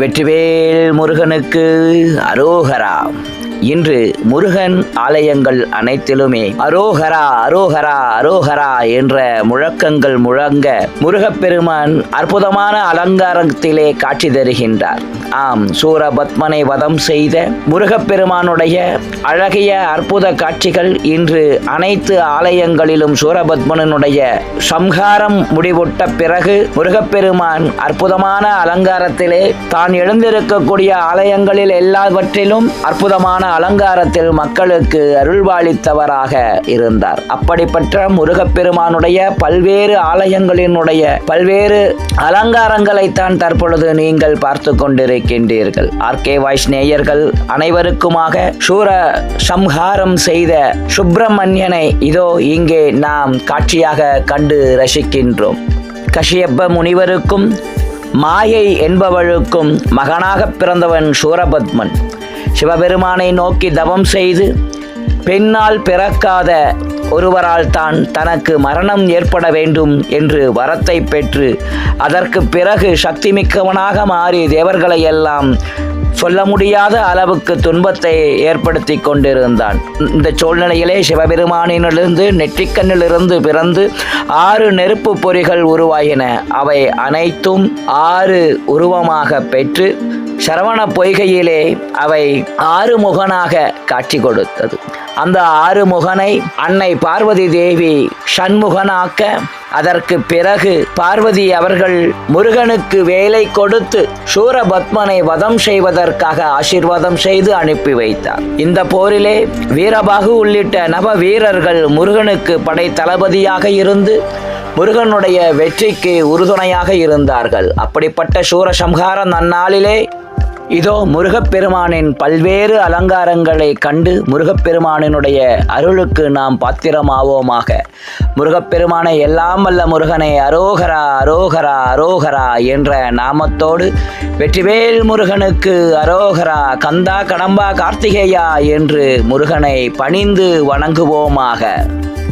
வெற்றிவேல் முருகனுக்கு அரோகரா. இன்று முருகன் ஆலயங்கள் அனைத்திலுமே அரோகரா அரோகரா அரோகரா என்ற முழக்கங்கள் முழங்க முருகப்பெருமான் அற்புதமான அலங்காரத்திலே காட்சி தருகின்றார். ஆம், சூரபத்மனை வதம் செய்த முருகப்பெருமானுடைய அழகிய அற்புத காட்சிகள் இன்று அனைத்து ஆலயங்களிலும் சூரபத்மனுடைய சம்ஹாரம் முடிவுட்ட பிறகு முருகப்பெருமான் அற்புதமான அலங்காரத்திலே தான் எழுந்திருக்கக்கூடிய ஆலயங்களில் எல்லாவற்றிலும் அற்புதமான அலங்காரத்தில் மக்களுக்கு அருள்வாளித்தவராக இருந்தார். அப்படிப்பட்ட முருகப்பெருமானுடைய பல்வேறு ஆலயங்களினுடைய பல்வேறு அலங்காரங்களைத்தான் தற்பொழுது நீங்கள் பார்த்து கொண்டிருக்கின்றீர்கள். ஆர்கே வாய்ஸ் நேயர்கள் அனைவருக்குமாக சூர சம்ஹாரம் செய்த சுப்பிரமணியனை இதோ இங்கே நாம் காட்சியாக கண்டு ரசிக்கின்றோம். கஷ்யப முனிவருக்கும் மாயை என்பவளுக்கும் மகனாக பிறந்தவன் சூரபத்மன். சிவபெருமானை நோக்கி தவம் செய்து பெண்ணால் பிறக்காத ஒருவரால் தான் தனக்கு மரணம் ஏற்பட வேண்டும் என்று வரத்தை பெற்று அதற்கு பிறகு சக்தி மிக்கவனாக மாறி தேவர்களை எல்லாம் சொல்ல முடியாத அளவுக்கு துன்பத்தை ஏற்படுத்தி கொண்டிருந்தான். இந்த சூழ்நிலையிலே சிவபெருமானிலிருந்து நெற்றிக்கண்ணிலிருந்து பிறந்து 6 நெருப்பு பொறிகள் உருவாகின. அவை அனைத்தும் 6 உருவமாக பெற்று சரவண பொய்கையிலே அவை 6 முகனாக காட்சி கொடுத்தது. அந்த 6 முகனை அன்னை பார்வதி தேவி சண்முகனாக்க அதற்கு பிறகு பார்வதி அவர்கள் முருகனுக்கு வேலை கொடுத்து சூரபத்மனை வதம் செய்வதற்காக ஆசீர்வாதம் செய்து அனுப்பி வைத்தார். இந்த போரிலே வீரபாகு உள்ளிட்ட நவ வீரர்கள் முருகனுக்கு படை தளபதியாக இருந்து முருகனுடைய வெற்றிக்கு உறுதுணையாக இருந்தார்கள். அப்படிப்பட்ட சூரசம்ஹார நன்னாளிலே இதோ முருகப்பெருமானின் பல்வேறு அலங்காரங்களை கண்டு முருகப்பெருமானினுடைய அருளுக்கு நாம் பாத்திரமாவோமாக. முருகப்பெருமானை எல்லாம் வல்ல முருகனை அரோகரா அரோகரா அரோகரா என்ற நாமத்தோடு வெற்றிவேல் முருகனுக்கு அரோகரா, கந்தா கடம்பா கார்த்திகேயா என்று முருகனை பணிந்து வணங்குவோமாக.